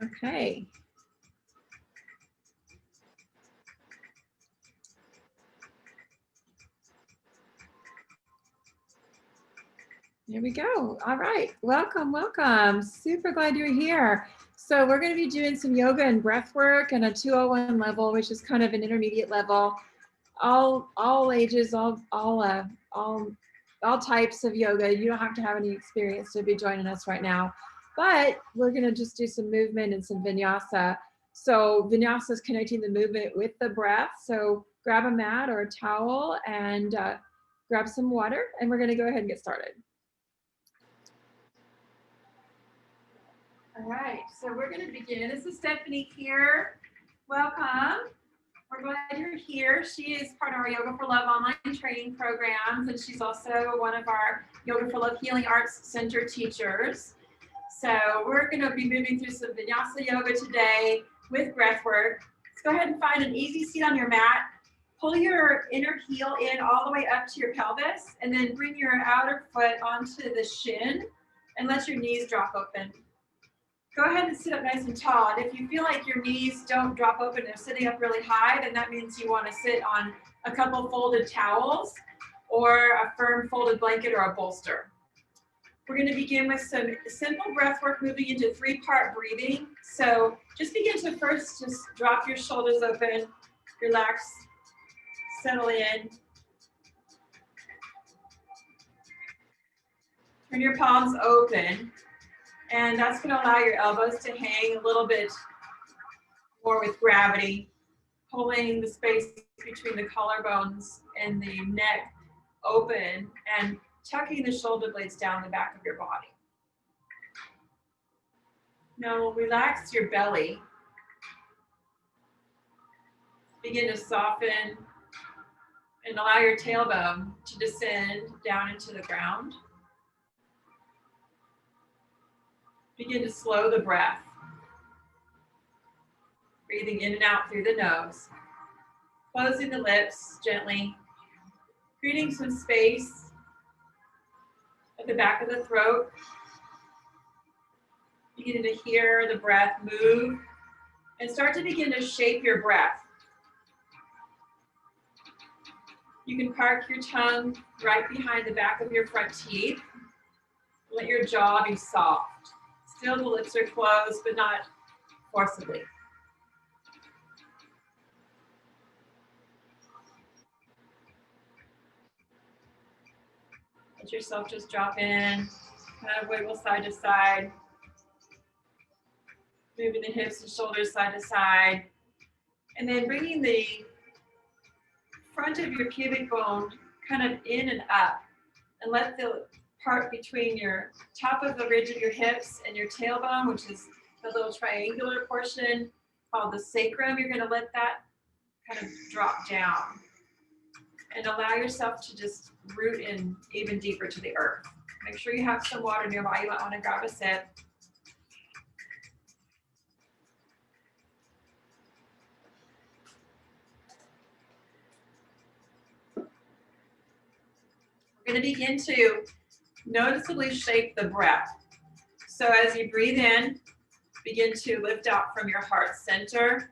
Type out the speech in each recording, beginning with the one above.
Okay. There we go. All right. Welcome, welcome. Super glad you're here. So we're going to be doing some yoga and breath work and a 201 level, which is kind of an intermediate level. All ages, all types of yoga. You don't have to have any experience to be joining us right now, but we're going to just do some movement and some vinyasa. So vinyasa is connecting the movement with the breath. So grab a mat or a towel and grab some water, and we're going to go ahead and get started. All right, so we're going to begin. This is Stephanie here. Welcome. We're glad you're here. She is part of our Yoga for Love online training programs, and she's also one of our Yoga for Love Healing Arts Center teachers. So we're going to be moving through some Vinyasa yoga today with breath work. Let's go ahead and find an easy seat on your mat. Pull your inner heel in all the way up to your pelvis, and then bring your outer foot onto the shin, and let your knees drop open. Go ahead and sit up nice and tall. And if you feel like your knees don't drop open, they're sitting up really high, then that means you want to sit on a couple folded towels or a firm folded blanket or a bolster. We're going to begin with some simple breath work, moving into 3-part breathing. So just begin to first just drop your shoulders open, relax, settle in. Turn your palms open. And that's going to allow your elbows to hang a little bit more with gravity, pulling the space between the collarbones and the neck open and tucking the shoulder blades down the back of your body. Now relax your belly. Begin to soften and allow your tailbone to descend down into the ground. Begin to slow the breath, breathing in and out through the nose, closing the lips gently, creating some space at the back of the throat, beginning to hear the breath move, and start to begin to shape your breath. You can park your tongue right behind the back of your front teeth. Let your jaw be soft. Still, the lips are closed, but not forcibly. Let yourself just drop in, kind of wiggle side to side, moving the hips and shoulders side to side, and then bringing the front of your pubic bone kind of in and up, and let the part between your top of the ridge of your hips and your tailbone, which is the little triangular portion called the sacrum, you're going to let that kind of drop down and allow yourself to just root in even deeper to the earth. Make sure you have some water nearby. You might want to grab a sip. We're going to begin to noticeably shape the breath. So as you breathe in, begin to lift out from your heart center,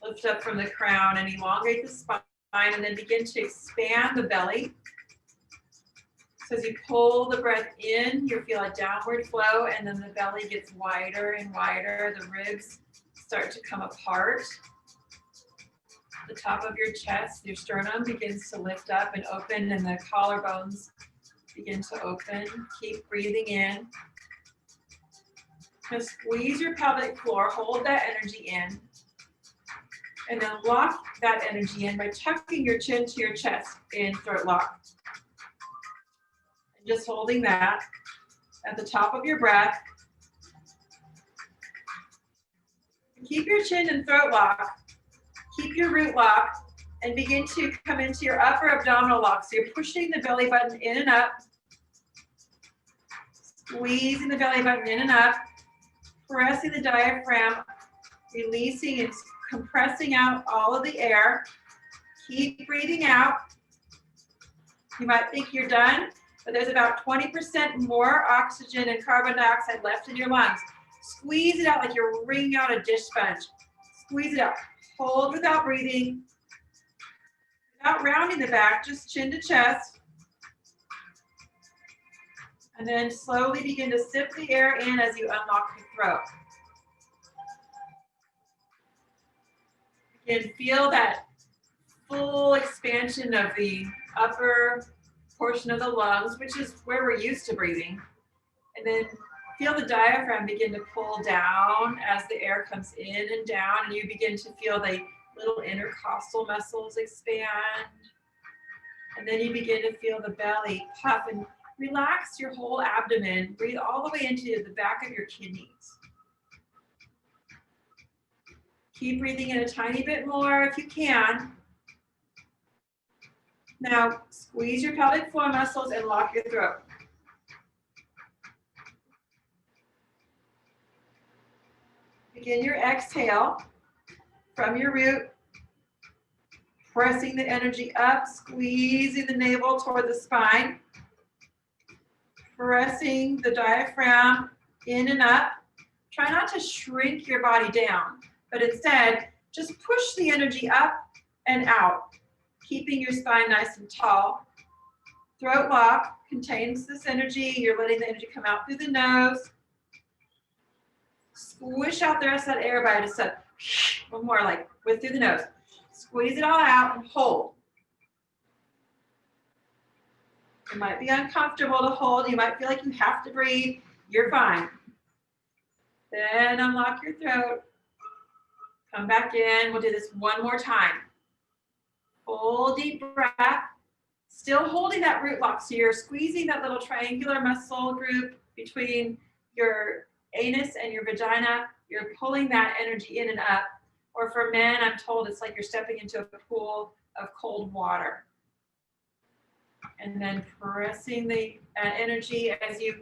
lift up from the crown and elongate the spine, and then begin to expand the belly. So as you pull the breath in, you'll feel a downward flow, and then the belly gets wider and wider. The ribs start to come apart. The top of your chest, your sternum begins to lift up and open, and the collarbones begin to open. Keep breathing in. Now squeeze your pelvic floor, hold that energy in, and then lock that energy in by tucking your chin to your chest in throat lock. And just holding that at the top of your breath. Keep your chin in throat lock. Keep your root lock and begin to come into your upper abdominal lock. So you're pushing the belly button in and up, squeezing the belly button in and up, pressing the diaphragm, releasing and compressing out all of the air. Keep breathing out. You might think you're done, but there's about 20% more oxygen and carbon dioxide left in your lungs. Squeeze it out like you're wringing out a dish sponge. Squeeze it out. Hold without breathing. Without rounding the back, just chin to chest. And then slowly begin to sip the air in as you unlock the throat. Again, feel that full expansion of the upper portion of the lungs, which is where we're used to breathing. And then feel the diaphragm begin to pull down as the air comes in and down, and you begin to feel the little intercostal muscles expand. And then you begin to feel the belly puff and relax your whole abdomen. Breathe all the way into the back of your kidneys. Keep breathing in a tiny bit more if you can. Now, squeeze your pelvic floor muscles and lock your throat. Begin your exhale from your root, pressing the energy up, squeezing the navel toward the spine, pressing the diaphragm in and up. Try not to shrink your body down, but instead just push the energy up and out, keeping your spine nice and tall. Throat lock contains this energy. You're letting the energy come out through the nose. Squish out the rest of that air by just one more, like with through the nose. Squeeze it all out and hold. It might be uncomfortable to hold. You might feel like you have to breathe. You're fine. Then unlock your throat. Come back in. We'll do this one more time. Full deep breath. Still holding that root lock. So you're squeezing that little triangular muscle group between your anus and your vagina. You're pulling that energy in and up. Or for men, I'm told it's like you're stepping into a pool of cold water. And then pressing the energy as you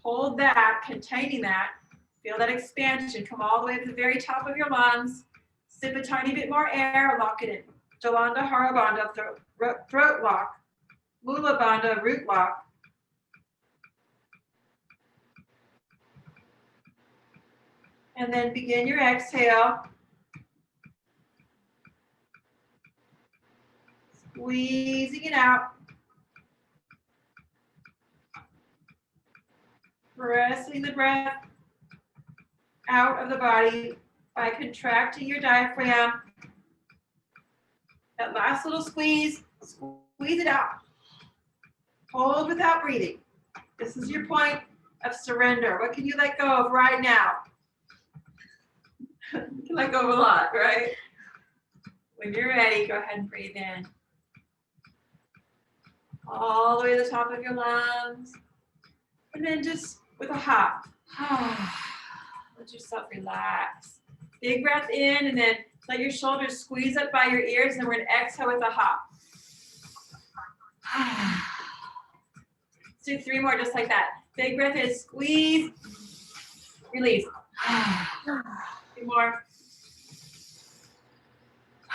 hold that, containing that. Feel that expansion. Come all the way to the very top of your lungs. Sip a tiny bit more air. Lock it in. Jalanda Harabandha, throat lock. Mula Bandha, root lock. And then begin your exhale. Squeezing it out. Pressing the breath out of the body by contracting your diaphragm. That last little squeeze, squeeze it out. Hold without breathing. This is your point of surrender. What can you let go of right now? You can let go of a lot, right? When you're ready, go ahead and breathe in. All the way to the top of your lungs. And then just with a hop, let yourself relax. Big breath in, and then let your shoulders squeeze up by your ears, and we're going to exhale with a hop. Let's do 3 more just like that. Big breath in, squeeze, release. 2 more.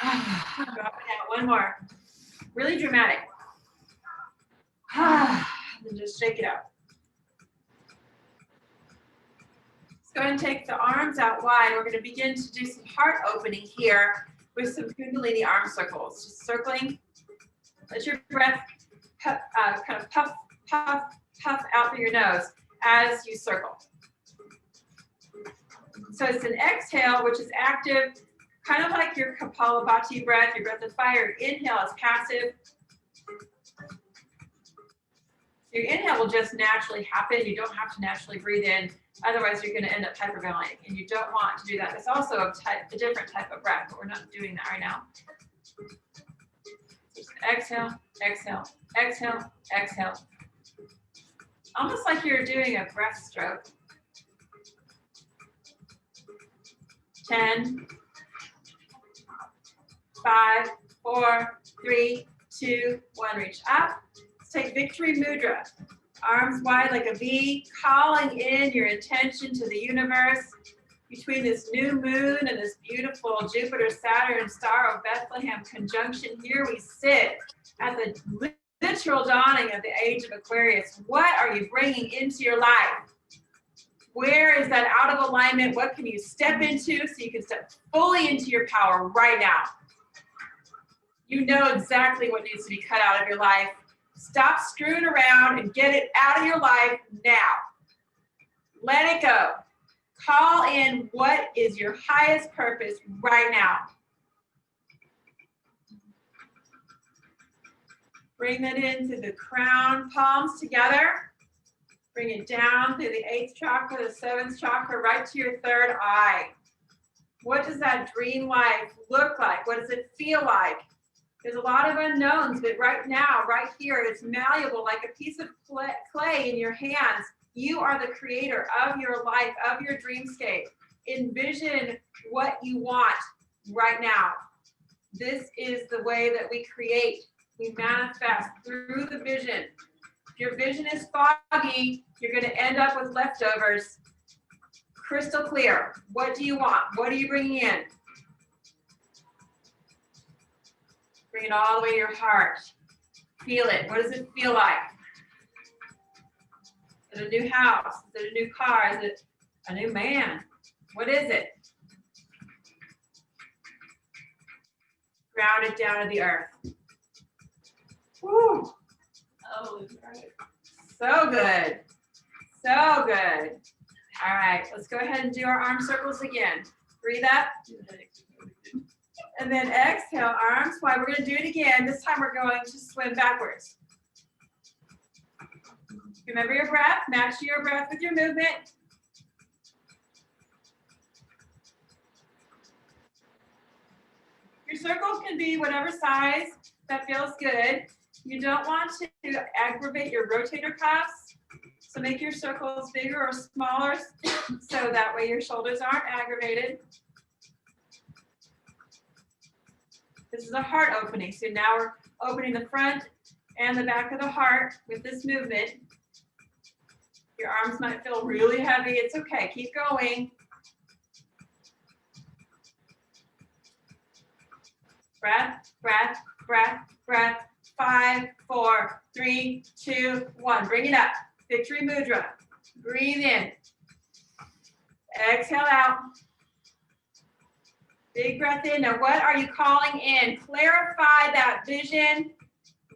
Drop it out. 1 more. Really dramatic. And then just shake it out. Go ahead and take the arms out wide. We're going to begin to do some heart opening here with some Kundalini Arm Circles. Just circling. Let your breath kind of puff, puff, puff out through your nose as you circle. So it's an exhale, which is active, kind of like your Kapalabhati breath, your breath of fire. Inhale is passive. Your inhale will just naturally happen. You don't have to naturally breathe in. Otherwise, you're going to end up hyperventilating, and you don't want to do that. It's also a different type of breath, but we're not doing that right now. Just exhale, exhale, exhale, exhale. Almost like you're doing a breaststroke. 10, 5, 4, 3, 2, 1. Reach up. Let's take Victory Mudra. Arms wide like a V, calling in your intention to the universe. Between this new moon and this beautiful Jupiter-Saturn star of Bethlehem conjunction, here we sit at the literal dawning of the age of Aquarius. What are you bringing into your life? Where is that out of alignment? What can you step into so you can step fully into your power right now? You know exactly what needs to be cut out of your life. Stop screwing around and get it out of your life now. Let it go. Call in what is your highest purpose right now. Bring that into the crown, palms together. Bring it down through the 8th chakra, the 7th chakra, right to your 3rd eye. What does that dream life look like? What does it feel like? There's a lot of unknowns, but right now, right here, it's malleable like a piece of clay in your hands. You are the creator of your life, of your dreamscape. Envision what you want right now. This is the way that we create. We manifest through the vision. If your vision is foggy, you're going to end up with leftovers. Crystal clear. What do you want? What are you bringing in? Bring it all the way to your heart. Feel it. What does it feel like? Is it a new house? Is it a new car? Is it a new man? What is it? Ground it down to the earth. Woo. Oh, so good. So good. All right, let's go ahead and do our arm circles again. Breathe up. And then exhale, arms wide. We're going to do it again. This time we're going to swim backwards. Remember your breath. Match your breath with your movement. Your circles can be whatever size that feels good. You don't want to aggravate your rotator cuffs. So make your circles bigger or smaller so that way your shoulders aren't aggravated. This is a heart opening. So now we're opening the front and the back of the heart with this movement. Your arms might feel really heavy. It's okay. Keep going. Breath, breath, breath, breath. 5, 4, 3, 2, 1. Bring it up. Victory mudra. Breathe in. Exhale out. Big breath in. Now, what are you calling in? Clarify that vision.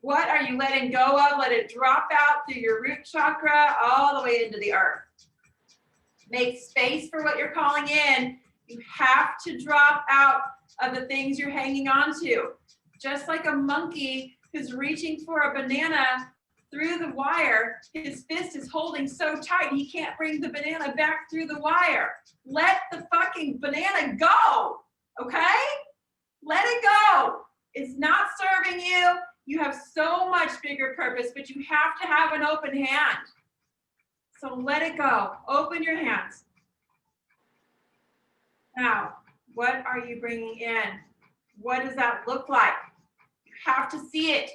What are you letting go of? Let it drop out through your root chakra all the way into the earth. Make space for what you're calling in. You have to drop out of the things you're hanging on to. Just like a monkey who's reaching for a banana through the wire, his fist is holding so tight he can't bring the banana back through the wire. Let the fucking banana go, okay? Let it go. It's not serving you. You have so much bigger purpose, but you have to have an open hand. So let it go. Open your hands. Now, what are you bringing in? What does that look like? You have to see it.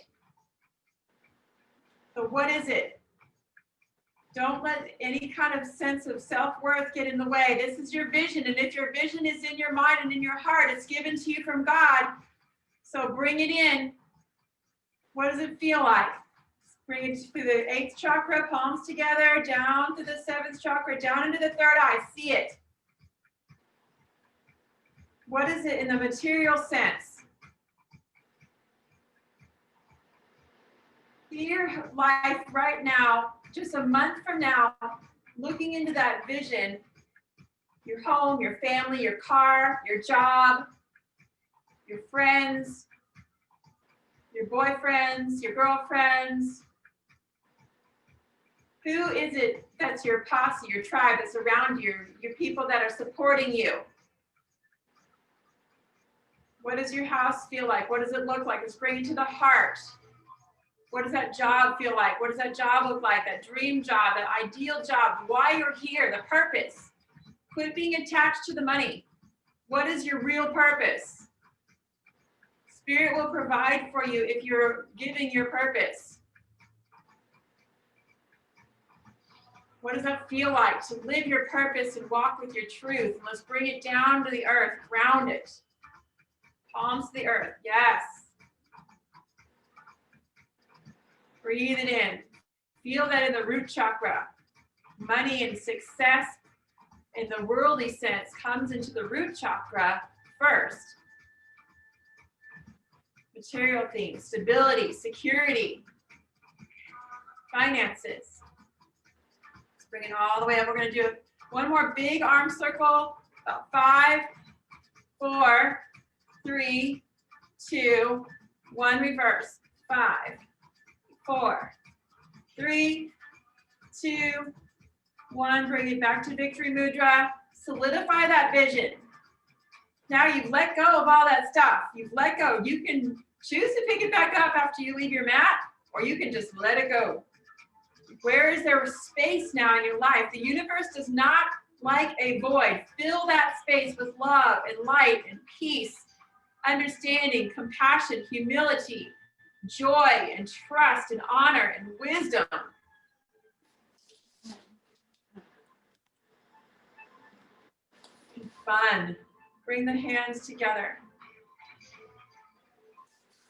So what is it? Don't let any kind of sense of self-worth get in the way. This is your vision. And if your vision is in your mind and in your heart, it's given to you from God. So bring it in. What does it feel like? Bring it through the 8th chakra, palms together, down to the 7th chakra, down into the 3rd eye. See it. What is it in the material sense? See your life right now, just a month from now, looking into that vision, your home, your family, your car, your job, your friends, your boyfriends, your girlfriends. Who is it that's your posse, your tribe that's around you, your people that are supporting you? What does your house feel like? What does it look like? Let's bring it to the heart. What does that job feel like? What does that job look like? That dream job, that ideal job, why you're here, the purpose. Quit being attached to the money. What is your real purpose? Spirit will provide for you if you're giving your purpose. What does that feel like to live your purpose and walk with your truth? And let's bring it down to the earth, ground it. Palms to the earth, yes. Breathe it in. Feel that in the root chakra. Money and success in the worldly sense comes into the root chakra first. Material things, stability, security, finances. Let's bring it all the way up. We're going to do one more big arm circle. About 5, 4, 3, 2, 1. Reverse. 5, 4, 3, 2, 1. Bring it back to victory mudra. Solidify that vision. Now you've let go of all that stuff. You've let go. You can choose to pick it back up after you leave your mat, or you can just let it go. Where is there space now in your life? The universe does not like a void. Fill that space with love and light and peace, understanding, compassion, humility, joy and trust and honor and wisdom. And fun. Bring the hands together.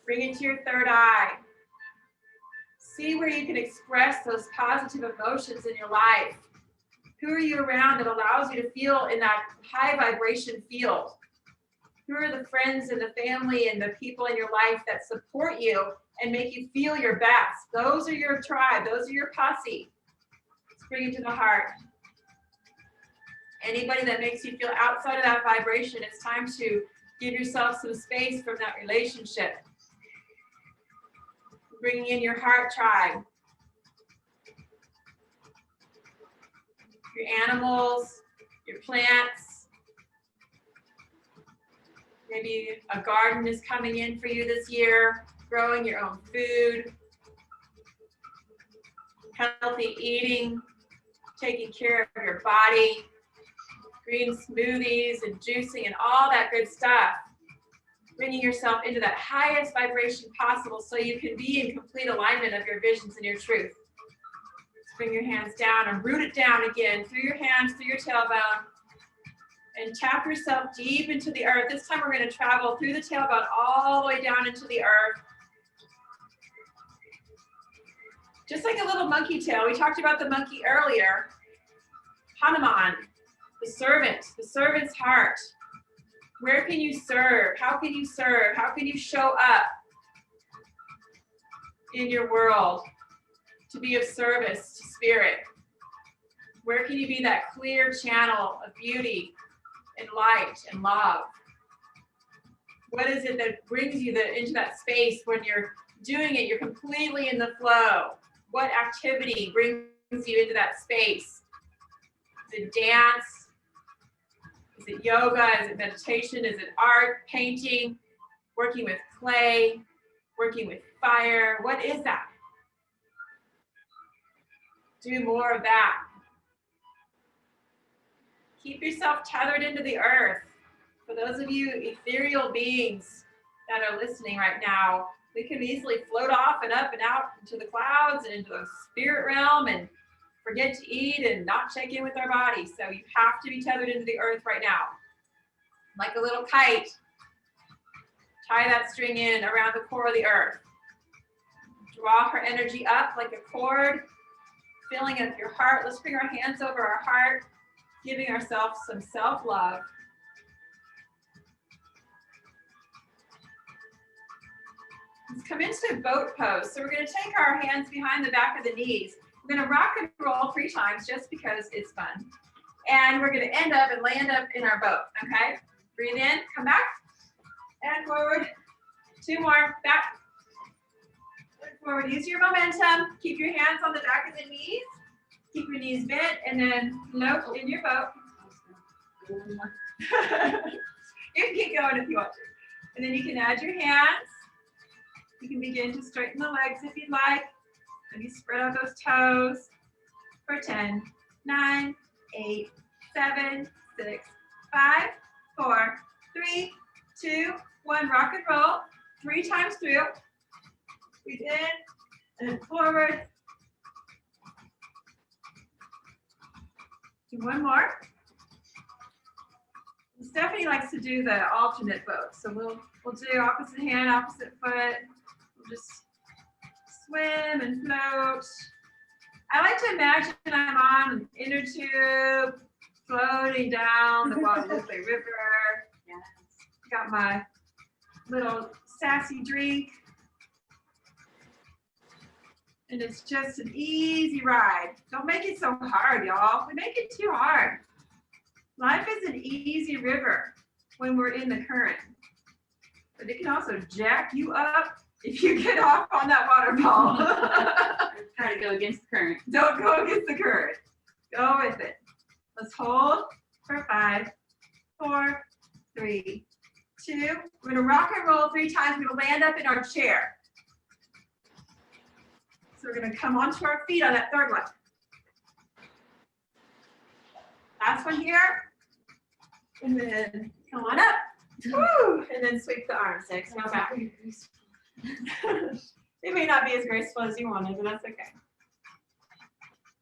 Bring it to your third eye. See where you can express those positive emotions in your life. Who are you around that allows you to feel in that high vibration field? Who are the friends and the family and the people in your life that support you and make you feel your best? Those are your tribe. Those are your posse. Let's bring it to the heart. Anybody that makes you feel outside of that vibration, it's time to give yourself some space from that relationship. Bringing in your heart tribe. Your animals, your plants. Maybe a garden is coming in for you this year, growing your own food, healthy eating, taking care of your body, green smoothies and juicing and all that good stuff. Bringing yourself into that highest vibration possible so you can be in complete alignment of your visions and your truth. Let's bring your hands down and root it down again through your hands, through your tailbone. And tap yourself deep into the earth. This time we're going to travel through the tailbone all the way down into the earth. Just like a little monkey tail. We talked about the monkey earlier. Hanuman, the servant's heart. Where can you serve? How can you serve? How can you show up in your world to be of service to spirit? Where can you be that clear channel of beauty and light and love? What is it that brings you into that space when you're doing it? You're completely in the flow. What activity brings you into that space? Is it dance? Is it yoga? Is it meditation? Is it art, painting, working with clay, working with fire? What is that? Do more of that. Keep yourself tethered into the earth. For those of you ethereal beings that are listening right now, we can easily float off and up and out into the clouds and into the spirit realm and forget to eat and not check in with our body. So you have to be tethered into the earth right now. Like a little kite, tie that string in around the core of the earth. Draw her energy up like a cord, filling up your heart. Let's bring our hands over our heart, giving ourselves some self-love. Let's come into a boat pose. So we're going to take our hands behind the back of the knees. We're going to rock and roll 3 times just because it's fun. And we're going to end up and land up in our boat, okay? Breathe in, come back, and forward. 2 more, back, forward. Use your momentum. Keep your hands on the back of the knees. Keep your knees bent, and then float in your boat. You can keep going if you want to. And then you can add your hands. You can begin to straighten the legs if you'd like. Maybe spread out those toes for 10, 9, 8, 7, 6, 5, 4, 3, 2, 1. Rock and roll 3 times through. Breathe in and forward. Do 1 more. Stephanie likes to do the alternate boat. So we'll do opposite hand, opposite foot. We'll just swim and float. I like to imagine I'm on an inner tube floating down the Guadalupe River. Yes. Got my little sassy drink. And it's just an easy ride. Don't make it so hard, y'all. We make it too hard. Life is an easy river when we're in the current. But it can also jack you up if you get off on that waterfall. Try to go against the current. Don't go against the current. Go with it. Let's hold for 5, 4, 3, 2. We're going to rock and roll 3 times. We're going to land up in our chair. So we're going to come onto our feet on that third one. Last one here. And then come on up. Woo! And then sweep the arms. Exhale back. It may not be as graceful as you wanted, but that's okay.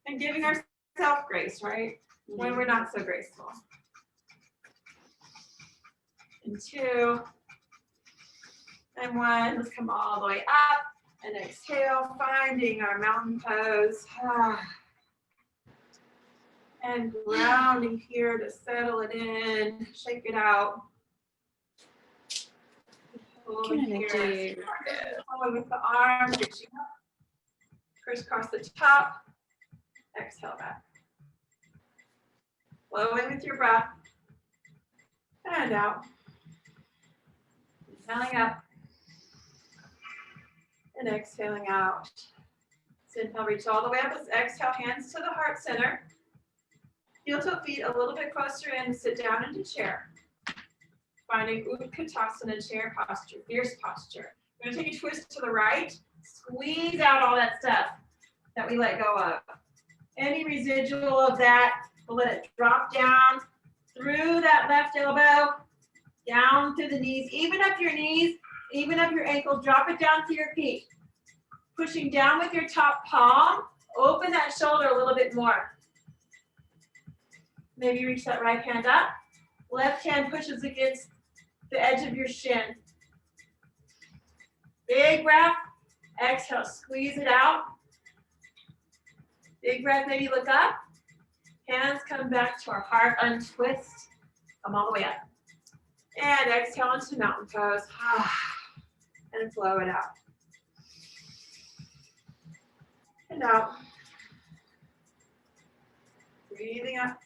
And giving ourselves grace, right? When we're not so graceful. And 2. And 1. Let's come all the way up. And exhale, finding our mountain pose. And grounding here to settle it in. Shake it out. Pulling here. Pulling with the arms. Reaching up. Crisscross the top. Exhale back. Flowing with your breath. And out. Inhaling up. And exhaling out. So inhale, reach all the way up. Let's exhale, hands to the heart center. Heel to feet a little bit closer in. Sit down into chair. Finding Utkatasana chair posture, fierce posture. We're going to take a twist to the right. Squeeze out all that stuff that we let go of. Any residual of that, we'll let it drop down through that left elbow, down to the knees. Even up your knees, even up your ankles. Drop it down to your feet. Pushing down with your top palm. Open that shoulder a little bit more. Maybe reach that right hand up. Left hand pushes against the edge of your shin. Big breath. Exhale, squeeze it out. Big breath, maybe look up. Hands come back to our heart, untwist. Come all the way up. And exhale into mountain pose. And flow it out. And out. Breathing up.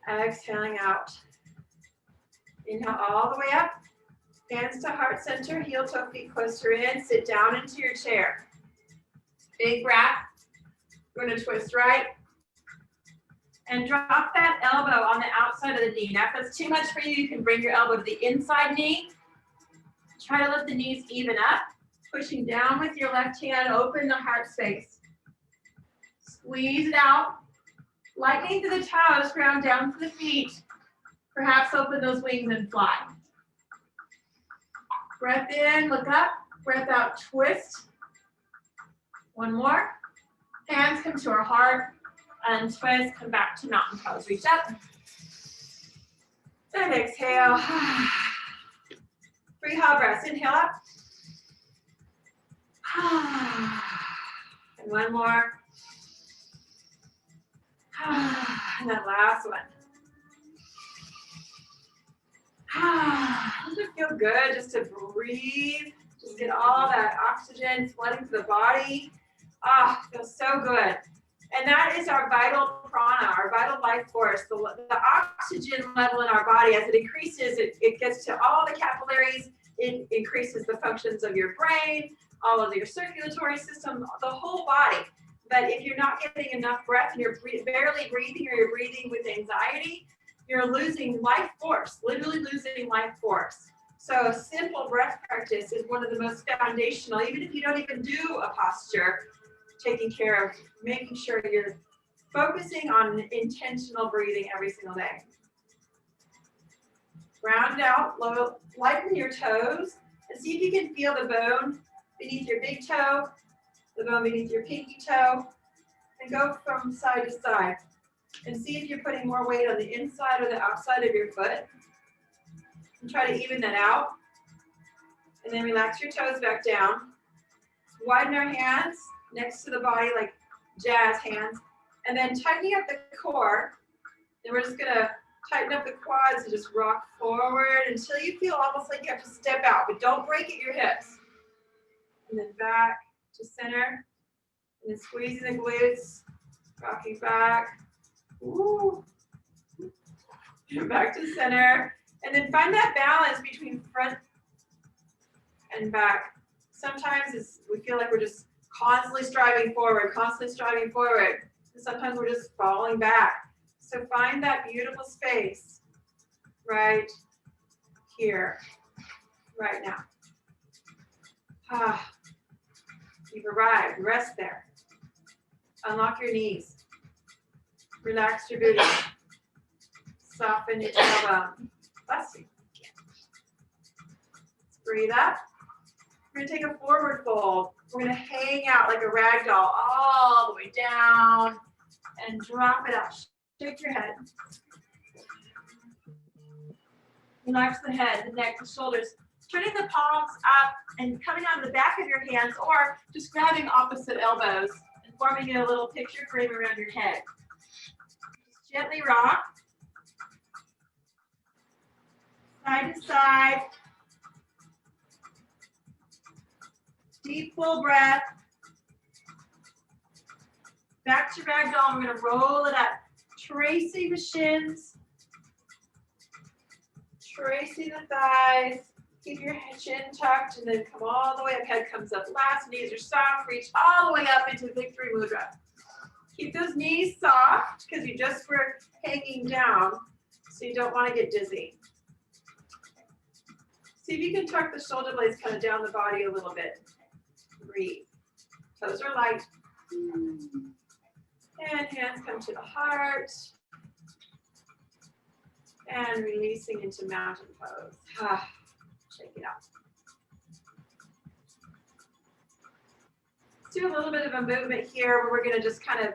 Exhaling out. Inhale all the way up. Hands to heart center, heel toe feet closer in. Sit down into your chair. Big breath. We're going to twist right. And drop that elbow on the outside of the knee. Now, if that's too much for you, you can bring your elbow to the inside knee. Try to lift the knees even up. Pushing down with your left hand, open the heart space. Squeeze it out. Lightning to the toes, ground down to the feet. Perhaps open those wings and fly. Breath in, look up. Breath out, twist. One more. Hands come to our heart. Untwist, come back to mountain pose. Reach up. And exhale. 3 hot breaths. Inhale up. And one more. And that last one. Doesn't it feel good just to breathe? Just get all that oxygen flooding to the body. Feels so good. And that is our vital prana, our vital life force. The oxygen level in our body, as it increases, it gets to all the capillaries. It increases the functions of your brain, all of your circulatory system, the whole body. But if you're not getting enough breath and you're barely breathing, or you're breathing with anxiety, you're losing life force, literally losing life force. So a simple breath practice is one of the most foundational, even if you don't even do a posture, taking care of making sure you're focusing on intentional breathing every single day. Round it out, lighten your toes, and see if you can feel the bone beneath your big toe, the bone beneath your pinky toe, and go from side to side. And see if you're putting more weight on the inside or the outside of your foot. And try to even that out. And then relax your toes back down. Widen our hands next to the body like jazz hands. And then tightening up the core. Then we're just gonna tighten up the quads and just rock forward until you feel almost like you have to step out, but don't break at your hips. And then back to center. And then squeezing the glutes, rocking back. Ooh. And back to center. And then find that balance between front and back. Sometimes we feel like we're just constantly striving forward, And sometimes we're just falling back. So find that beautiful space right here, right now. You've arrived. Rest there. Unlock your knees. Relax your booty. Soften your tailbone. Bless you. Breathe up. We're going to take a forward fold. We're going to hang out like a rag doll all the way down and drop it out. Shake your head. Relax the head, the neck, the shoulders. Turning the palms up and coming out of the back of your hands, or just grabbing opposite elbows and forming a little picture frame around your head. Just gently rock. Side to side. Deep, full breath. Back to ragdoll. We're going to roll it up. Tracing the shins. Tracing the thighs. Keep your chin tucked and then come all the way up. Head comes up last. Knees are soft. Reach all the way up into Victory Mudra. Keep those knees soft because you just were hanging down, so you don't want to get dizzy. See if you can tuck the shoulder blades kind of down the body a little bit. Breathe. Toes are light. And hands come to the heart. And releasing into mountain pose. Shake it out. Let's do a little bit of a movement here where we're going to just kind of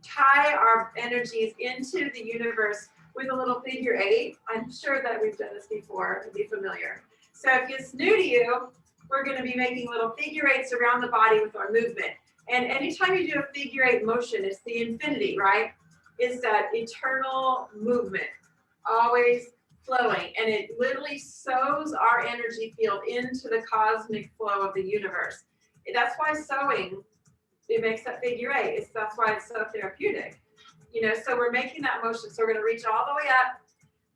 tie our energies into the universe with a little figure eight. I'm sure that we've done this before. It'll be familiar. So if it's new to you, we're going to be making little figure eights around the body with our movement. And anytime you do a figure eight motion, it's the infinity, right? It's that eternal movement, always flowing. And it literally sews our energy field into the cosmic flow of the universe. That's why sewing, it makes that figure eight. That's why it's so therapeutic. You know, so we're making that motion. So we're going to reach all the way up,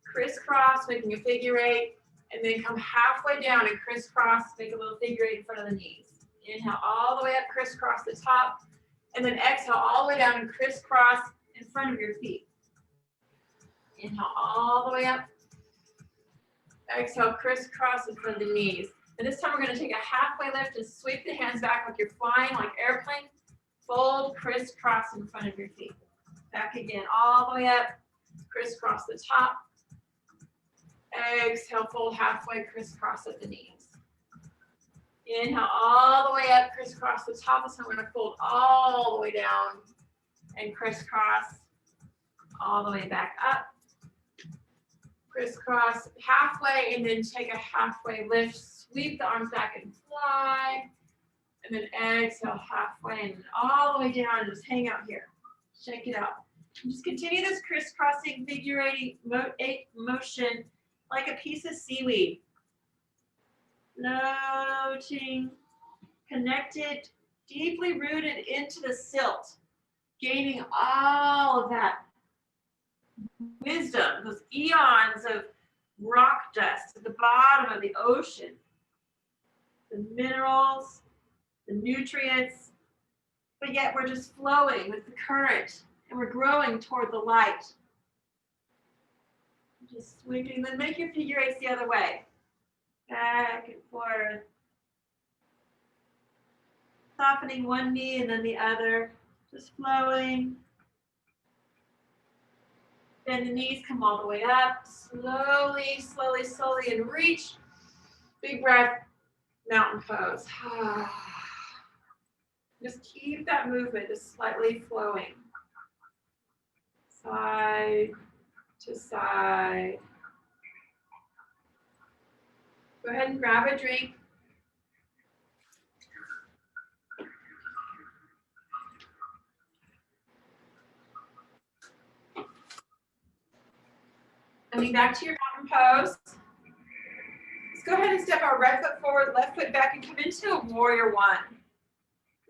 crisscross, making a figure eight, and then come halfway down and crisscross, make a little figure eight in front of the knees. Inhale all the way up, crisscross the top, and then exhale all the way down and crisscross in front of your feet. Inhale all the way up. Exhale, crisscross in front of the knees. And this time we're going to take a halfway lift and sweep the hands back like you're flying, like airplane. Fold, crisscross in front of your feet. Back again, all the way up, crisscross the top. Exhale, fold halfway, crisscross at the knees. Inhale all the way up, crisscross the top. So I'm going to fold all the way down and crisscross all the way back up. Crisscross halfway and then take a halfway lift. Sweep the arms back and fly. And then exhale halfway and all the way down and just hang out here. Shake it out. And just continue this crisscrossing figure eight motion like a piece of seaweed. Floating, connected, deeply rooted into the silt, gaining all of that wisdom, those eons of rock dust at the bottom of the ocean, the minerals, the nutrients, but yet we're just flowing with the current and we're growing toward the light. Just sweeping, then make your figure eights the other way. Back and forth. Softening one knee and then the other. Just flowing. Then the knees come all the way up. Slowly, slowly, slowly, and reach. Big breath. Mountain pose. Just keep that movement just slightly flowing. Side to side. Go ahead and grab a drink. Coming back to your mountain pose. Let's go ahead and step our right foot forward, left foot back, and come into a warrior one.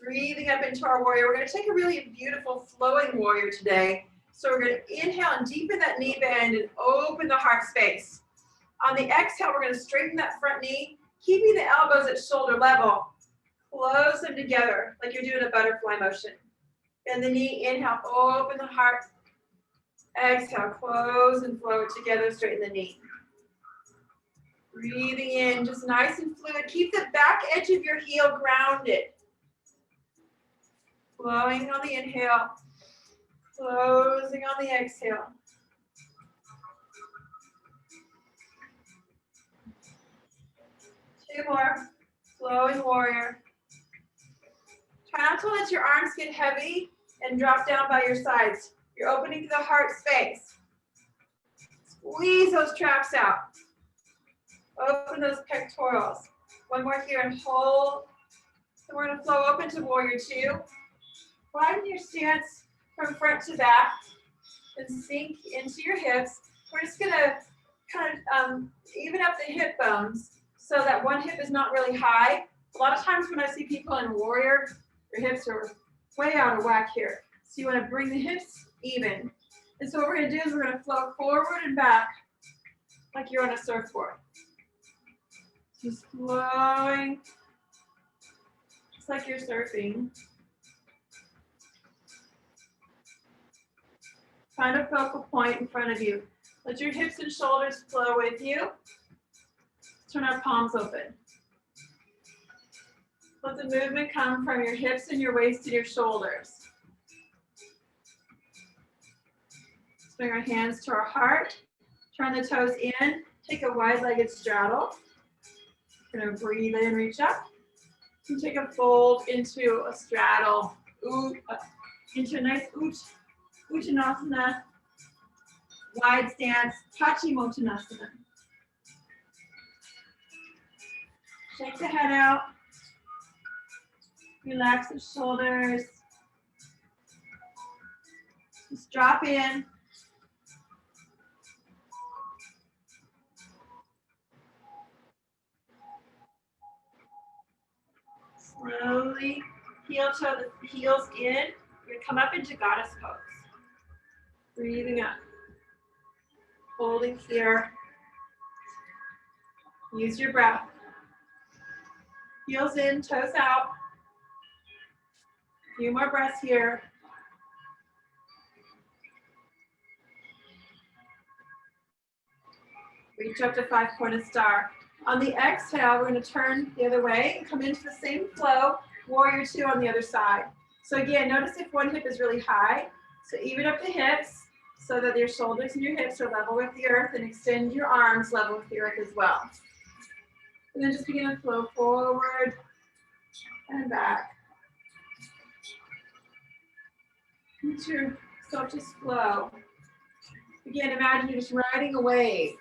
Breathing up into our warrior. We're going to take a really beautiful flowing warrior today. So we're going to inhale and deepen that knee bend and open the heart space. On the exhale, we're going to straighten that front knee, keeping the elbows at shoulder level. Close them together like you're doing a butterfly motion. Bend the knee, inhale, open the heart. Exhale, close and flow together, straighten the knee. Breathing in, just nice and fluid. Keep the back edge of your heel grounded. Flowing on the inhale, closing on the exhale. Two more, flowing warrior. Try not to let your arms get heavy and drop down by your sides. You're opening to the heart space. Squeeze those traps out. Open those pectorals. One more here and hold. So we're going to flow open to warrior two. Widen your stance from front to back and sink into your hips. We're just going to kind of even up the hip bones so that one hip is not really high. A lot of times when I see people in warrior, their hips are way out of whack here. So you want to bring the hips even. And so what we're going to do is we're going to flow forward and back like you're on a surfboard. Just flowing, just like you're surfing. Find a focal point in front of you. Let your hips and shoulders flow with you. Turn our palms open. Let the movement come from your hips and your waist and your shoulders. Let's bring our hands to our heart. Turn the toes in. Take a wide-legged straddle. We're going to breathe in, reach up. And take a fold into a straddle. Into a nice Uttanasana. Wide stance, Paschimottanasana. Shake the head out. Relax the shoulders. Just drop in. Slowly heel toe the heels in. You're going to come up into goddess pose. Breathing up. Holding here. Use your breath. Heels in, toes out. A few more breaths here. Reach up to five-pointed star. On the exhale, we're going to turn the other way and come into the same flow. Warrior two on the other side. So again, notice if one hip is really high. So even up the hips so that your shoulders and your hips are level with the earth, and extend your arms level with the earth as well. And then just begin to flow forward and back. Let yourself just flow. Again, imagine you're just riding a wave.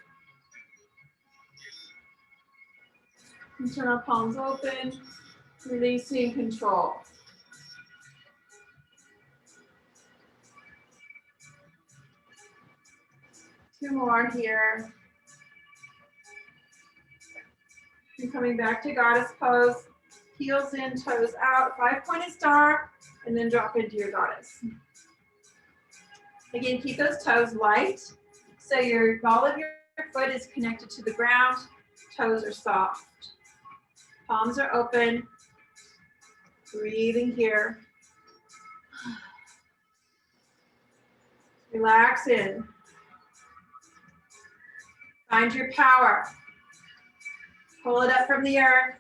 And turn our palms open, releasing control. Two more here. And coming back to goddess pose. Heels in, toes out, five-pointed star, and then drop into your goddess. Again, keep those toes light. So your ball of your foot is connected to the ground. Toes are soft. Palms are open. Breathing here. Relax in. Find your power. Pull it up from the earth.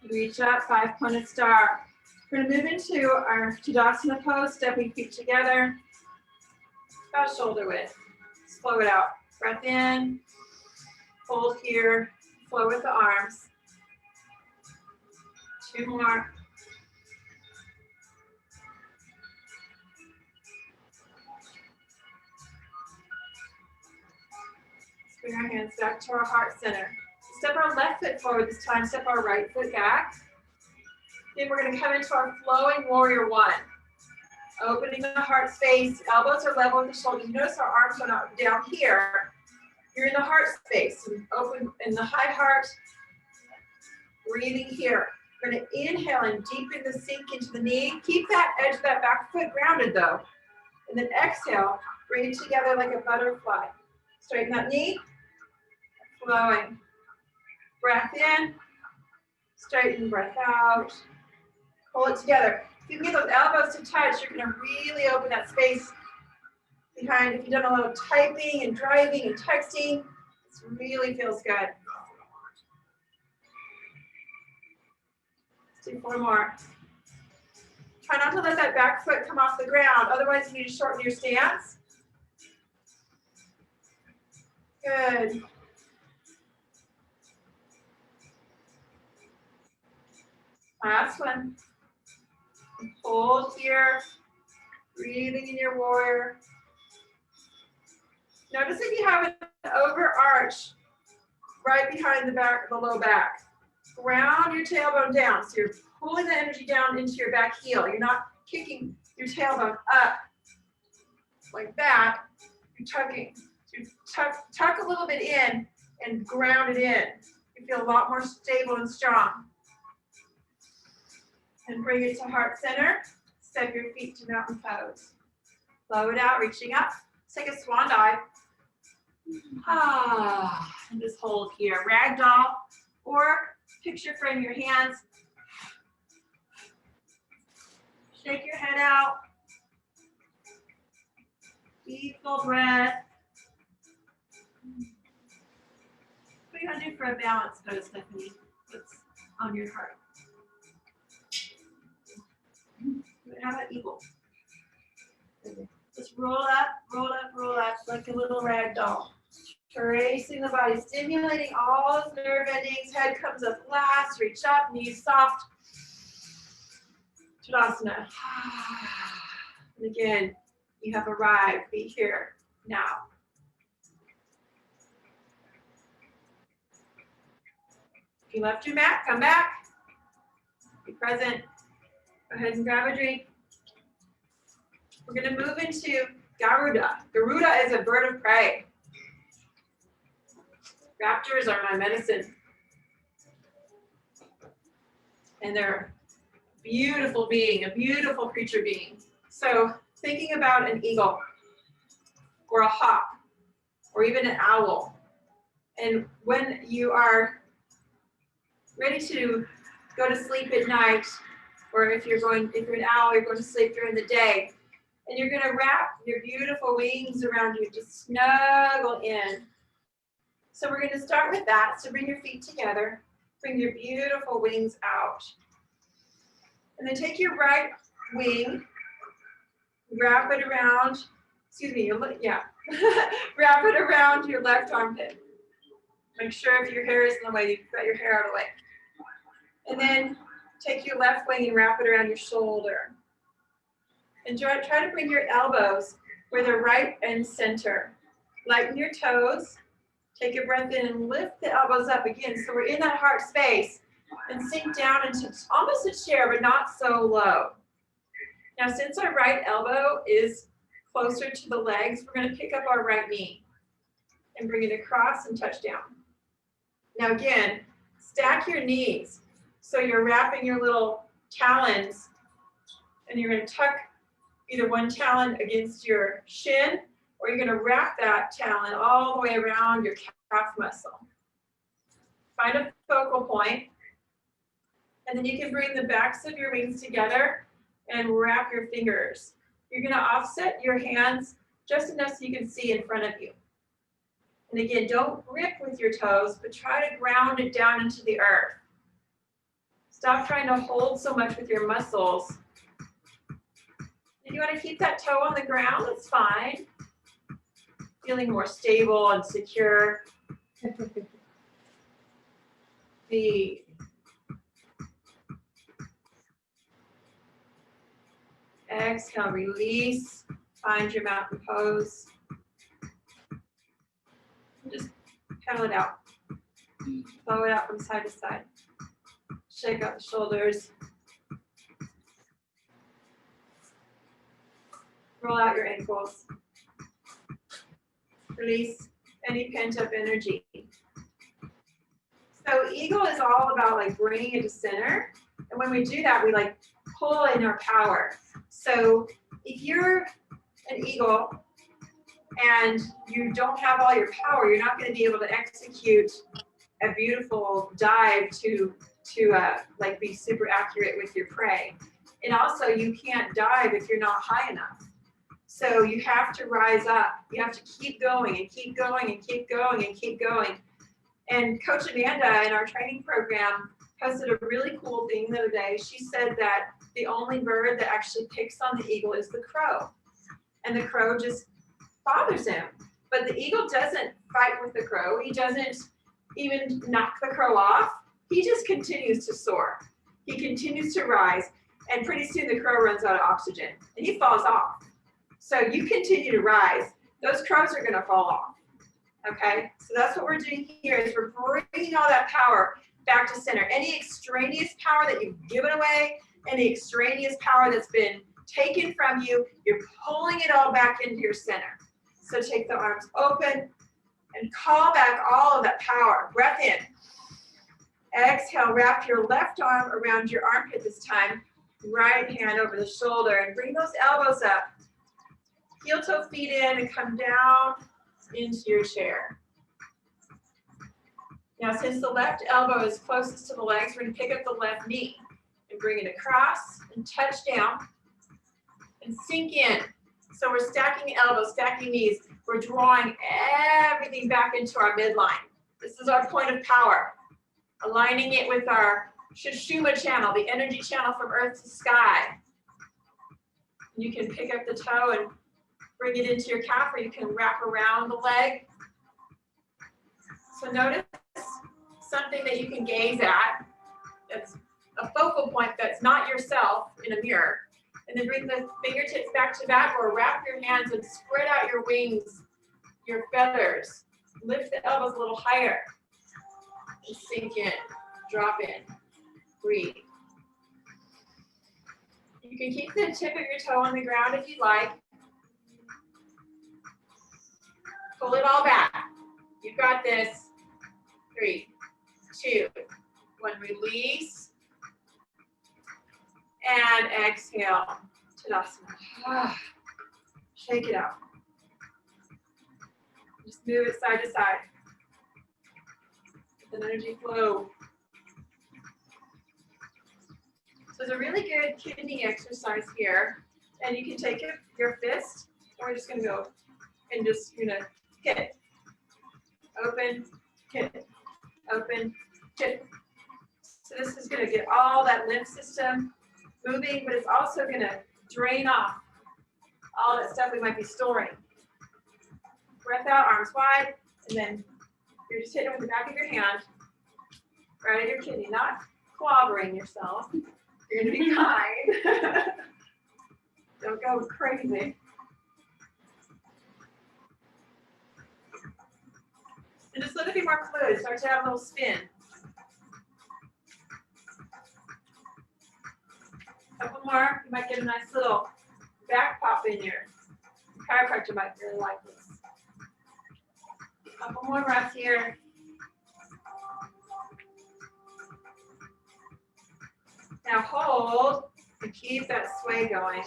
Reach up, five-pointed star. We're going to move into our Tadasana pose, stepping feet together. About shoulder width. Just flow it out. Breath in. Hold here. Flow with the arms. Two more. Let's bring our hands back to our heart center. Step our left foot forward this time. Step our right foot back. Then we're going to come into our flowing warrior one. Opening the heart space. Elbows are level with the shoulders. Notice our arms are not down here. You're in the heart space. Open in the high heart. Breathing here. We're going to inhale and deepen the sink into the knee. Keep that edge of that back foot grounded though. And then exhale. Bring it together like a butterfly. Straighten that knee. Flowing. Breath in. Straighten, breath out. Pull it together. If you can get those elbows to touch, you're going to really open that space behind. If you've done a lot of typing and driving and texting, this really feels good. Let's do 4 more. Try not to let that back foot come off the ground. Otherwise, you need to shorten your stance. Good. Last one. Hold here. Breathing in your warrior. Notice if you have an overarch right behind the back, the low back. Ground your tailbone down. So you're pulling the energy down into your back heel. You're not kicking your tailbone up like that. You're tucking. So you tuck a little bit in and ground it in. You feel a lot more stable and strong. And bring it to heart center. Step your feet to mountain pose. Blow it out, reaching up. Let's take a swan dive. And just hold here. Ragdoll or picture frame your hands. Shake your head out. Deep full breath. What are you going to do for a balance pose, Stephanie? What's on your heart? How about eagle? Just roll up, roll up, roll up like a little rag doll. Tracing the body, stimulating all those nerve endings. Head comes up last, reach up, knees soft. Tadasana. And again, you have arrived. Be here now. If you left your mat, come back. Be present. Go ahead and grab a drink. We're going to move into Garuda. Garuda is a bird of prey. Raptors are my medicine. And they're a beautiful being, a beautiful creature being. So thinking about an eagle or a hawk or even an owl. And when you are ready to go to sleep at night, or if you're an owl, you're going to sleep during the day, and you're going to wrap your beautiful wings around you, just snuggle in. So we're going to start with that. So bring your feet together, bring your beautiful wings out. And then take your right wing, wrap it around, wrap it around your left armpit. Make sure if your hair is in the way, you've got your hair out of the way. And then take your left wing and wrap it around your shoulder. And try to bring your elbows where they're right and center. Lighten your toes. Take a breath in and lift the elbows up again. So we're in that heart space. And sink down into almost a chair, but not so low. Now, since our right elbow is closer to the legs, we're going to pick up our right knee and bring it across and touch down. Now, again, stack your knees. So you're wrapping your little talons, and you're going to tuck either one talon against your shin, or you're going to wrap that talon all the way around your calf muscle. Find a focal point, and then you can bring the backs of your wings together and wrap your fingers. You're going to offset your hands just enough so you can see in front of you. And again, don't grip with your toes, but try to ground it down into the earth. Stop trying to hold so much with your muscles. If you want to keep that toe on the ground, that's fine. Feeling more stable and secure. The exhale, release. Find your mountain pose. Just pedal it out. Blow it out from side to side. Shake out the shoulders. Roll out your ankles. Release any pent up energy. So eagle is all about like bringing it to center. And when we do that, we like pull in our power. So if you're an eagle and you don't have all your power, you're not going to be able to execute a beautiful dive to like be super accurate with your prey. And also you can't dive if you're not high enough. So you have to rise up. You have to keep going and keep going and keep going and keep going. And Coach Amanda in our training program posted a really cool thing the other day. She said that the only bird that actually picks on the eagle is the crow. And the crow just bothers him. But the eagle doesn't fight with the crow. He doesn't even knock the crow off. He just continues to soar. He continues to rise. And pretty soon the crow runs out of oxygen and he falls off. So you continue to rise. Those crows are going to fall off. Okay, so that's what we're doing here is we're bringing all that power back to center. Any extraneous power that you've given away, any extraneous power that's been taken from you, you're pulling it all back into your center. So take the arms open and call back all of that power. Breath in. Exhale, wrap your left arm around your armpit this time. Right hand over the shoulder and bring those elbows up. Heel toe feet in and come down into your chair. Now, since the left elbow is closest to the legs, we're going to pick up the left knee and bring it across and touch down and sink in. So we're stacking elbows, stacking knees. We're drawing everything back into our midline. This is our point of power. Aligning it with our Shushuma channel, the energy channel from earth to sky. You can pick up the toe and bring it into your calf, or you can wrap around the leg. So notice something that you can gaze at. That's a focal point that's not yourself in a mirror. And then bring the fingertips back to back or wrap your hands and spread out your wings, your feathers. Lift the elbows a little higher. And sink in, drop in, breathe. You can keep the tip of your toe on the ground if you like. Pull it all back. You've got this. 3, 2, 1, release. And exhale. Tadasana. Shake it out. Just move it side to side. Let the energy flow. So there's a really good kidney exercise here. And you can take your fist, and we're just going to go and just, hit it. Open, hit it. Open, hit it. So this is going to get all that lymph system moving, but it's also going to drain off all that stuff we might be storing. Breath out, arms wide, and then you're just hitting it with the back of your hand, right at your kidney, not clobbering yourself. You're going to be kind. Don't go crazy. And just let it be more fluid. Start to have a little spin. Couple more. You might get a nice little back pop in here. Chiropractor might really like this. Couple more breaths here. Now hold and keep that sway going.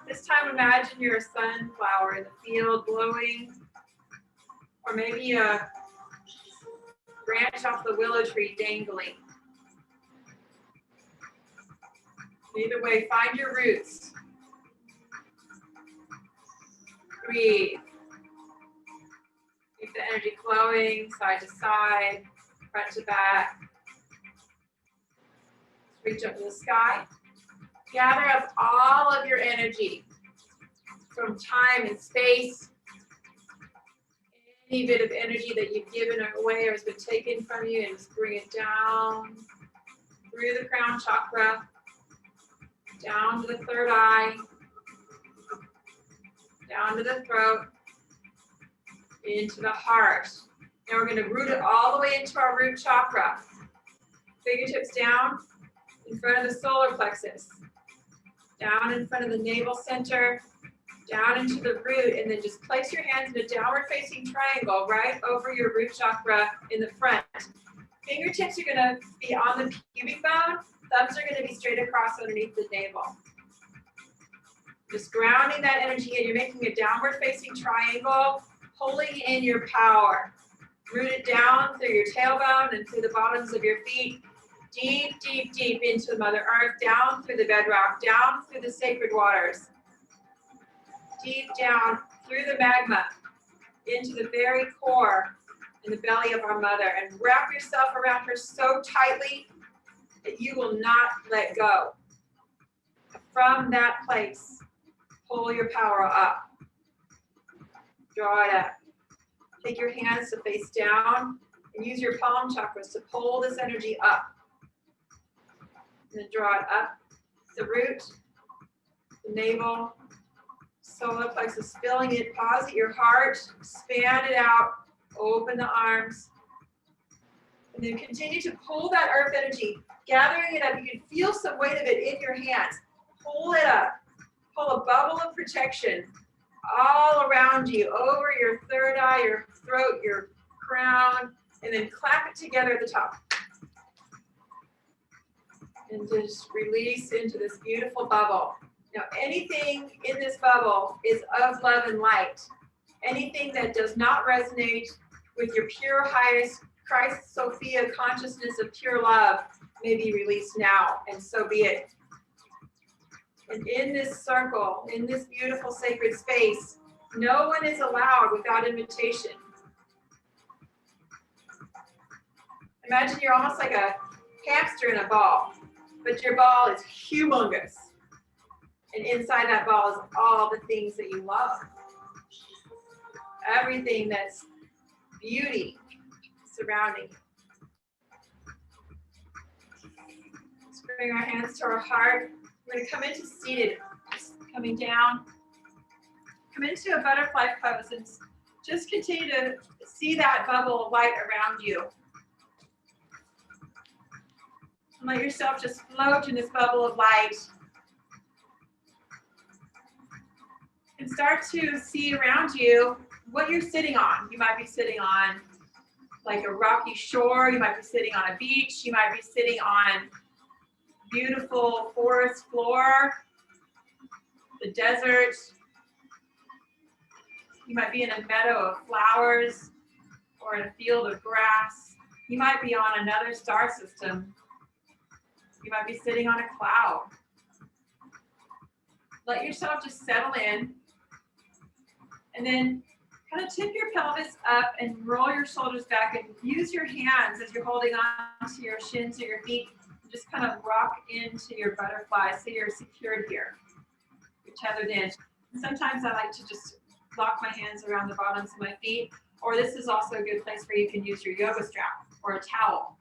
This time imagine you're a sunflower in the field blowing, or maybe a branch off the willow tree dangling. Either way, find your roots. Breathe. Keep the energy flowing side to side, front to back. Reach up to the sky. Gather up all of your energy from time and space. Any bit of energy that you've given away or has been taken from you, and just bring it down through the crown chakra, down to the third eye, down to the throat, into the heart. Now we're going to root it all the way into our root chakra. Fingertips down in front of the solar plexus. down in front of the navel center, down into the root, and then just place your hands in a downward facing triangle right over your root chakra in the front. Fingertips are going to be on the pubic bone. Thumbs are going to be straight across underneath the navel. Just grounding that energy in. You're making a downward facing triangle, pulling in your power. Root it down through your tailbone and through the bottoms of your feet. Deep, deep, deep into Mother Earth, down through the bedrock, down through the sacred waters. Deep down through the magma, into the very core in the belly of our mother, and wrap yourself around her so tightly that you will not let go. From that place, pull your power up. Draw it up. Take your hands to face down and use your palm chakras to pull this energy up. And then draw it up the root, the navel, solar plexus, filling it. Pause at your heart, expand it out, open the arms, and then continue to pull that earth energy, gathering it up. You can feel some weight of it in your hands. Pull it up. Pull a bubble of protection all around you, over your third eye, your throat, your crown, and then clap it together at the top. And just release into this beautiful bubble. Now, anything in this bubble is of love and light. Anything that does not resonate with your pure highest Christ Sophia consciousness of pure love may be released now, and so be it. And in this circle, in this beautiful sacred space, no one is allowed without invitation. Imagine you're almost like a hamster in a ball, but your ball is humongous. And inside that ball is all the things that you love. Everything that's beauty surrounding you. Let's bring our hands to our heart. We're going to come into seated, just coming down. Come into a butterfly pose and just continue to see that bubble of light around you. And let yourself just float in this bubble of light. And start to see around you what you're sitting on. You might be sitting on like a rocky shore. You might be sitting on a beach. You might be sitting on beautiful forest floor, the desert. You might be in a meadow of flowers or in a field of grass. You might be on another star system. You might be sitting on a cloud. Let yourself just settle in, and then kind of tip your pelvis up and roll your shoulders back, and use your hands as you're holding on to your shins or your feet. Just kind of rock into your butterfly so you're secured here. You're tethered in. Sometimes I like to just lock my hands around the bottoms of my feet, or this is also a good place where you can use your yoga strap or a towel.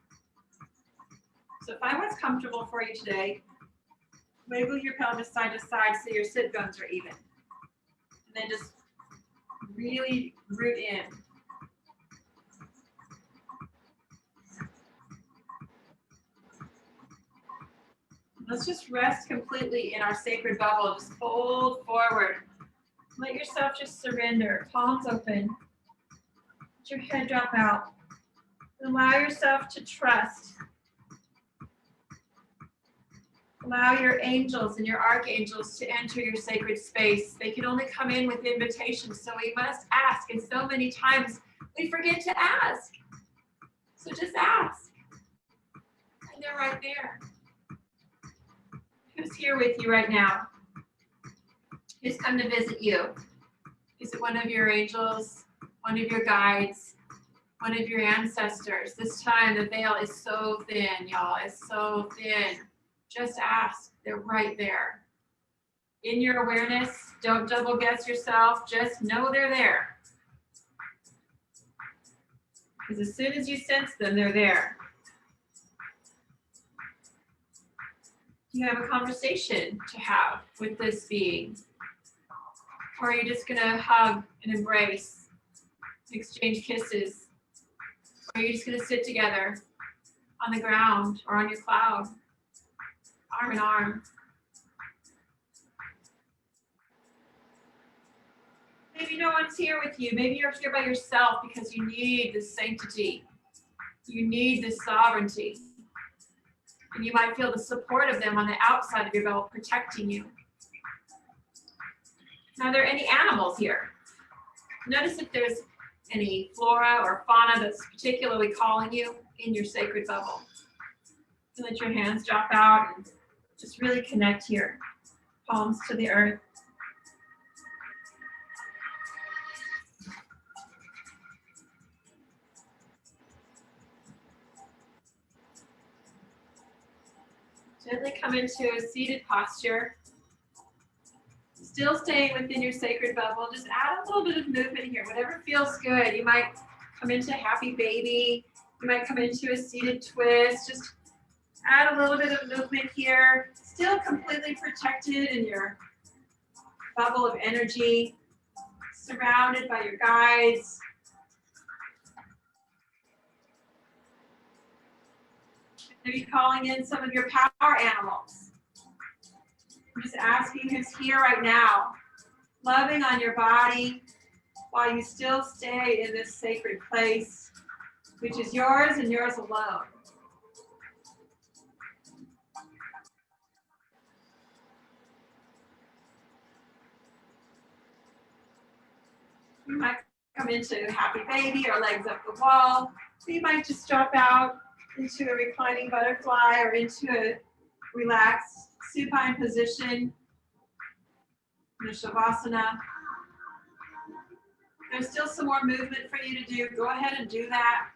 So find what's comfortable for you today. Wiggle your pelvis side to side so your sit bones are even. And then just really root in. Let's just rest completely in our sacred bubble. Just fold forward. Let yourself just surrender. Palms open. Let your head drop out. And allow yourself to trust. Allow your angels and your archangels to enter your sacred space. They can only come in with invitations, so we must ask. And so many times we forget to ask. So just ask. And they're right there. Who's here with you right now? Who's come to visit you? Is it one of your angels, one of your guides, one of your ancestors? This time the veil is so thin, y'all. It's so thin. Just ask. They're right there. In your awareness, don't double guess yourself. Just know they're there. Because as soon as you sense them, they're there. You have a conversation to have with this being. Or are you just going to hug and embrace, exchange kisses? Or are you just going to sit together on the ground or on your cloud, arm in arm? Maybe no one's here with you. Maybe you're here by yourself because you need this sanctity. You need this sovereignty. And you might feel the support of them on the outside of your belt protecting you. Now, are there any animals here? Notice if there's any flora or fauna that's particularly calling you in your sacred bubble. So let your hands drop out and just really connect here. Palms to the earth. Gently come into a seated posture. Still staying within your sacred bubble. Just add a little bit of movement here, whatever feels good. You might come into happy baby. You might come into a seated twist. Just add a little bit of movement here. Still completely protected in your bubble of energy. Surrounded by your guides. Maybe calling in some of your power animals. I'm just asking who's here right now, loving on your body while you still stay in this sacred place, which is yours and yours alone. You might come into happy baby or legs up the wall. You might just drop out into a reclining butterfly or into a relaxed supine position, in a shavasana. There's still some more movement for you to do. Go ahead and do that.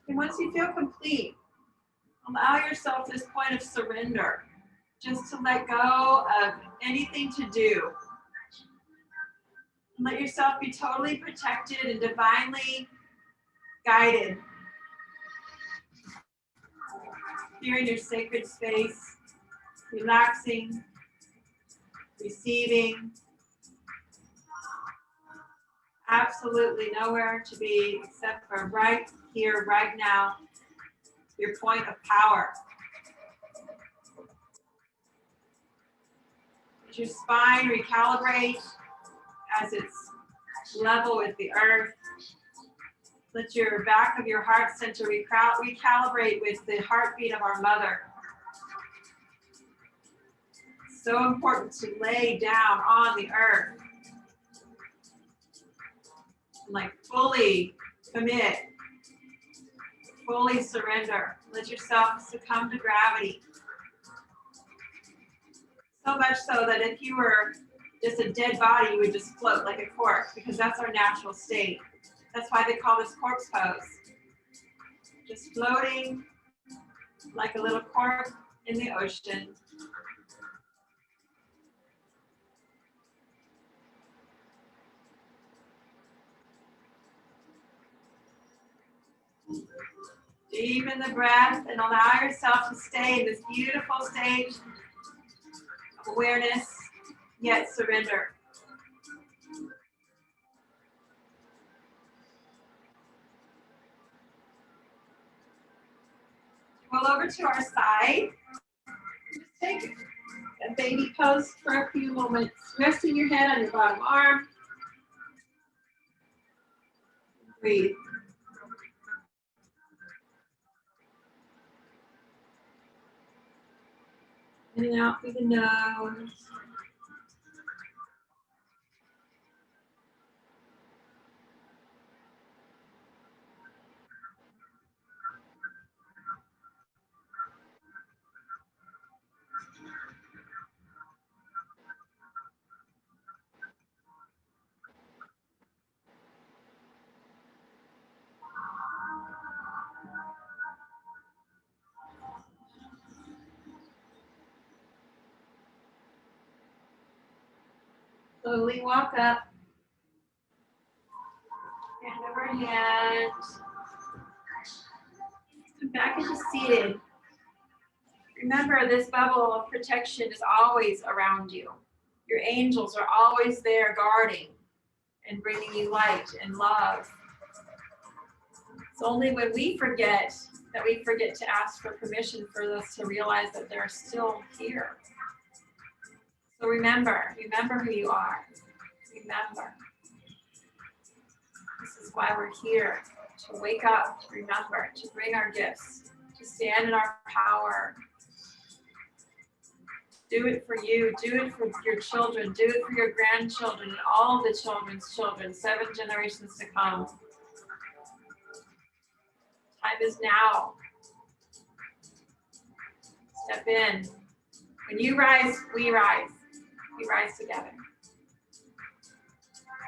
And once you feel complete, allow yourself this point of surrender, just to let go of anything to do. And let yourself be totally protected and divinely guided. Here in your sacred space, relaxing, receiving. Absolutely nowhere to be except for right here, right now, your point of power. Let your spine recalibrate as it's level with the earth. Let your back of your heart center recalibrate with the heartbeat of our mother. So important to lay down on the earth. And like fully commit, fully surrender. Let yourself succumb to gravity. So much so that if you were just a dead body, you would just float like a corpse, because that's our natural state. That's why they call this corpse pose. Just floating like a little corpse in the ocean. Deepen the breath and allow yourself to stay in this beautiful stage of awareness, yet surrender. Roll over to our side. Just take a baby pose for a few moments. Resting your head on your bottom arm. Breathe. In and out through the nose. Slowly walk up. Hand over hand. Come back into seated. Remember, this bubble of protection is always around you. Your angels are always there guarding and bringing you light and love. It's only when we forget that we forget to ask for permission for us to realize that they're still here. So remember who you are. Remember. This is why we're here, to wake up, to remember, to bring our gifts, to stand in our power. Do it for you, do it for your children, do it for your grandchildren and all the children's children, 7 generations to come. Time is now. Step in. When you rise, we rise. We rise together.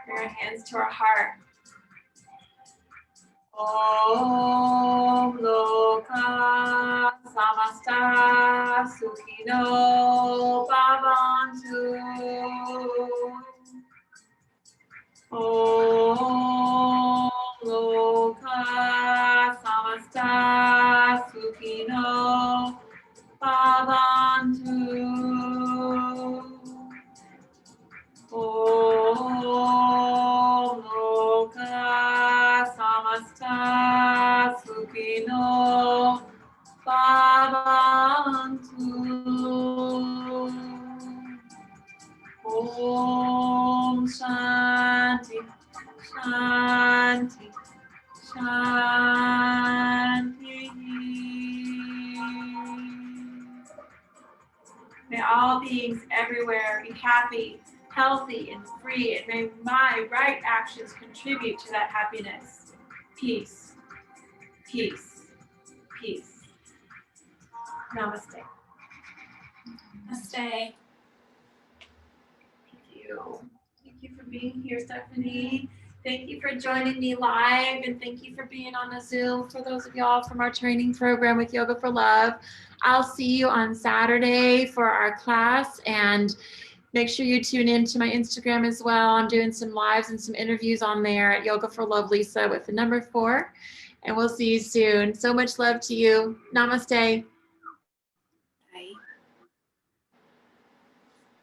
Bring our hands to our heart. Om Loka Samasta Sukhino Bhavantu. Om Loka Samasta Sukhino Bhavantu. Om Loka Samasta Sukhino Bhavantu. Om Shanti, Shanti, Shanti. May all beings everywhere be happy, healthy, and free, and may my right actions contribute to that happiness. Peace, peace, peace. Namaste. Namaste. Thank you. Thank you for being here, Stephanie. Thank you for joining me live, and thank you for being on the Zoom for those of y'all from our training program with Yoga for Love. I'll see you on Saturday for our class, and make sure you tune in to my Instagram as well. I'm doing some lives and some interviews on there at Yoga for Love Lisa with the number 4, and we'll see you soon. So much love to you. Namaste.